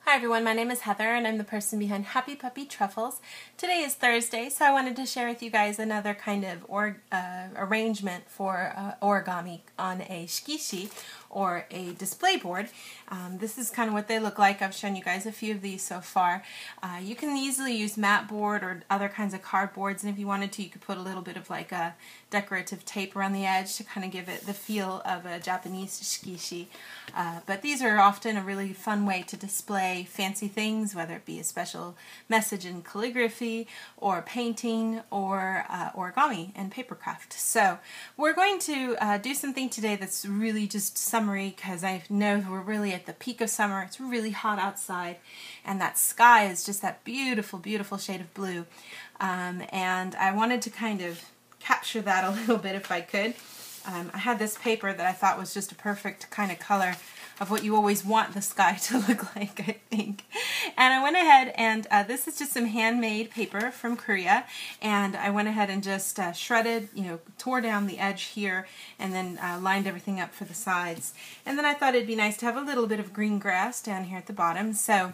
Hi everyone, my name is Heather and I'm the person behind Happy Puppy Truffles. Today is Thursday, so I wanted to share with you guys another kind of arrangement for origami on a shikishi or a display board. This is kind of what they look like. I've shown you guys a few of these so far. You can easily use mat board or other kinds of cardboards, and if you wanted to, you could put a little bit of like a decorative tape around the edge to kind of give it the feel of a Japanese shikishi. But these are often a really fun way to display fancy things, whether it be a special message in calligraphy or painting or origami and papercraft. So we're going to do something today that's really just summery, because I know we're really at the peak of summer. It's really hot outside and that sky is just that beautiful, beautiful shade of blue. And I wanted to kind of capture that a little bit if I could. I had this paper that I thought was just a perfect kind of color of what you always want the sky to look like, I think. And I went ahead and this is just some handmade paper from Korea, and I went ahead and just shredded, tore down the edge here and then lined everything up for the sides. And then I thought it'd be nice to have a little bit of green grass down here at the bottom. So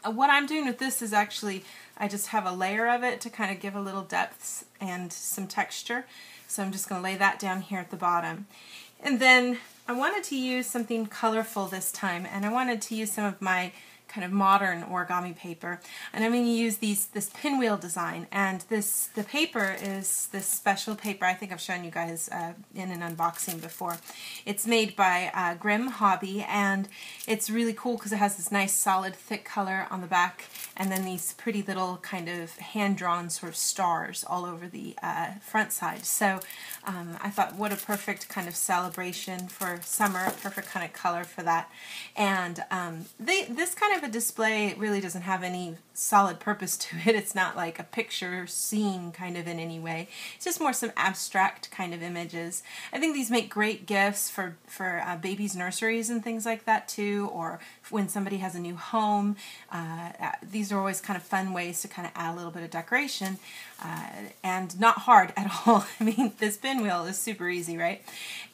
what I'm doing with this is actually I just have a layer of it to kind of give a little depth and some texture. So I'm just going to lay that down here at the bottom. And then I wanted to use something colorful this time, and I wanted to use some of my kind of modern origami paper, and I'm going to use this pinwheel design. And the paper is this special paper. I think I've shown you guys in an unboxing before. It's made by Grim Hobby, and it's really cool because it has this nice solid thick color on the back, and then these pretty little kind of hand-drawn sort of stars all over the front side. So I thought, what a perfect kind of celebration for summer, a perfect kind of color for that. And this kind of a display really doesn't have any solid purpose to it. It's not like a picture scene kind of in any way. It's just more some abstract kind of images. I think these make great gifts for babies' nurseries and things like that too, or when somebody has a new home. These are always kind of fun ways to kind of add a little bit of decoration, and not hard at all. I mean, this pinwheel is super easy, right?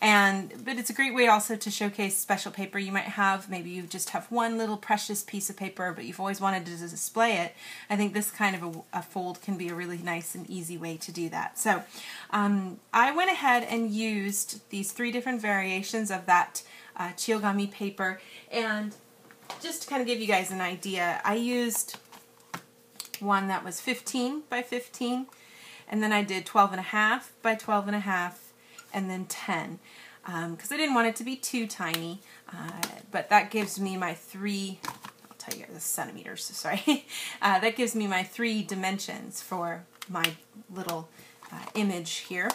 But it's a great way also to showcase special paper you might have. Maybe you just have one little precious piece of paper, but you've always wanted to display it. I think this kind of a fold can be a really nice and easy way to do that. So I went ahead and used these 3 different variations of that Origami paper, and just to kind of give you guys an idea, I used one that was 15 by 15, and then I did 12.5 by 12.5, and then 10, because I didn't want it to be too tiny, but that gives me my 3, I'll tell you the centimeters, sorry, that gives me my 3 dimensions for my little image here,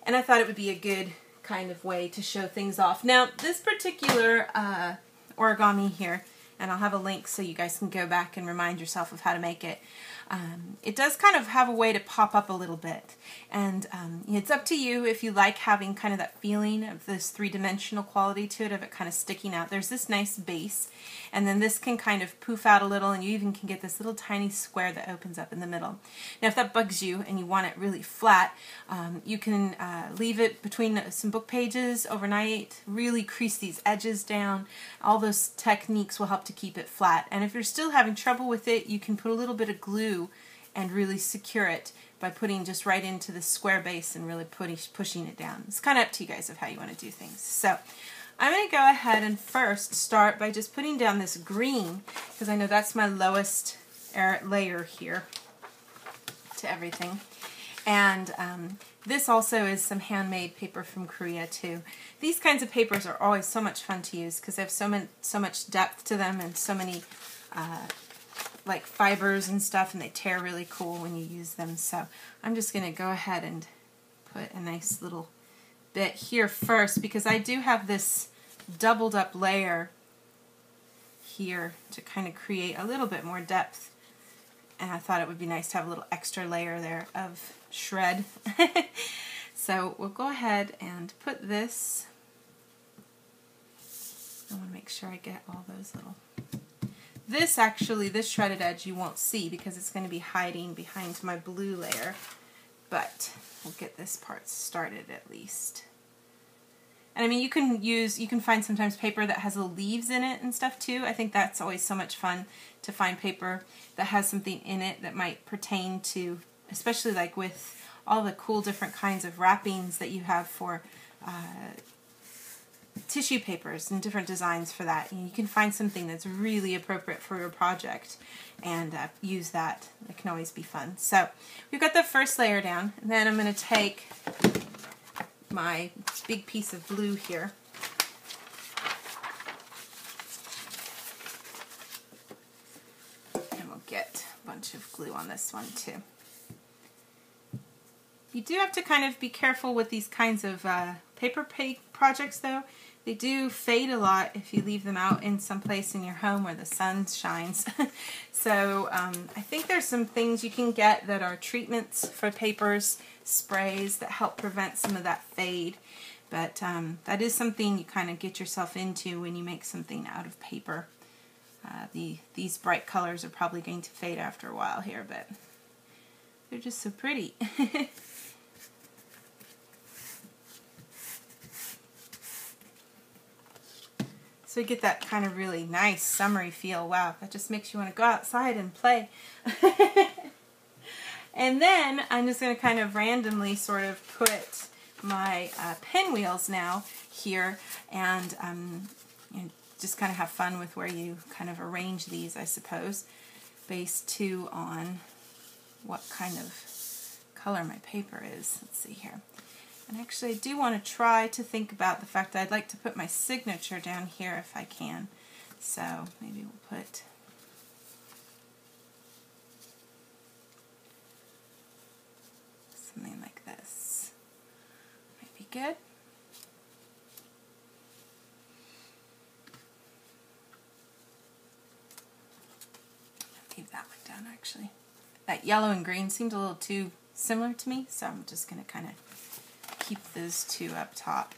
and I thought it would be a good kind of way to show things off. Now, this particular origami here, and I'll have a link so you guys can go back and remind yourself of how to make it. It does kind of have a way to pop up a little bit, and it's up to you if you like having kind of that feeling of this 3-dimensional quality to it, of it kind of sticking out. There's this nice base, and then this can kind of poof out a little, and you even can get this little tiny square that opens up in the middle. Now, if that bugs you and you want it really flat, you can leave it between some book pages overnight, really crease these edges down. All those techniques will help to keep it flat. And if you're still having trouble with it, you can put a little bit of glue and really secure it by putting just right into the square base and really pushing it down. It's kind of up to you guys of how you want to do things. So I'm going to go ahead and first start by just putting down this green, because I know that's my lowest layer here to everything. And this also is some handmade paper from Korea too. These kinds of papers are always so much fun to use because they have so much depth to them, and so many like fibers and stuff, and they tear really cool when you use them. So I'm just going to go ahead and put a nice little bit here first, because I do have this doubled up layer here to kind of create a little bit more depth, and I thought it would be nice to have a little extra layer there of shred. So we'll go ahead and put this. I want to make sure I get all those little... This shredded edge you won't see because it's going to be hiding behind my blue layer, but we'll get this part started at least. And I mean, you can find sometimes paper that has little leaves in it and stuff too. I think that's always so much fun to find paper that has something in it that might pertain to, especially like with all the cool different kinds of wrappings that you have for tissue papers and different designs for that. And you can find something that's really appropriate for your project and use that. It can always be fun. So we've got the first layer down, and then I'm going to take my big piece of blue here. And we'll get a bunch of glue on this one too. You do have to kind of be careful with these kinds of paper projects though. They do fade a lot if you leave them out in some place in your home where the sun shines. So I think there's some things you can get that are treatments for papers, sprays that help prevent some of that fade. But that is something you kind of get yourself into when you make something out of paper. These bright colors are probably going to fade after a while here, but they're just so pretty. So you get that kind of really nice summery feel. Wow, that just makes you want to go outside and play. And then I'm just going to kind of randomly sort of put my pinwheels now here, and you know, just kind of have fun with where you kind of arrange these, I suppose, based too on what kind of color my paper is. Let's see here. And actually I do want to try to think about the fact that I'd like to put my signature down here if I can. So maybe we'll put something like this. Might be good. Leave that one down actually. That yellow and green seemed a little too similar to me, so I'm just going to kind of keep those two up top.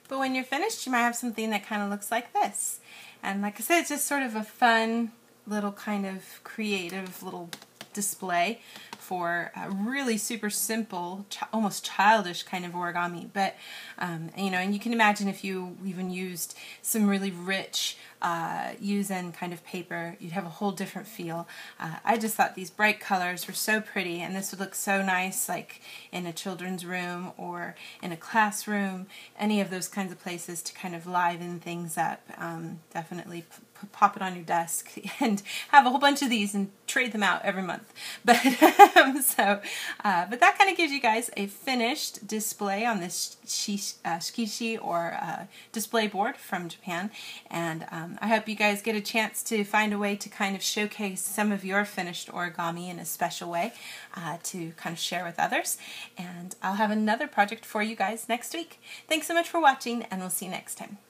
But when you're finished, you might have something that kind of looks like this. And like I said, it's just sort of a fun little kind of creative little display for a really super simple, almost childish kind of origami. But you know, and you can imagine if you even used some really rich use-in kind of paper, you'd have a whole different feel. I just thought these bright colors were so pretty, and this would look so nice like in a children's room or in a classroom, any of those kinds of places to kind of liven things up. Definitely pop it on your desk and have a whole bunch of these and trade them out every month. But but that kind of gives you guys a finished display on this Shikishi or display board from Japan. And I hope you guys get a chance to find a way to kind of showcase some of your finished origami in a special way to kind of share with others. And I'll have another project for you guys next week. Thanks so much for watching, and we'll see you next time.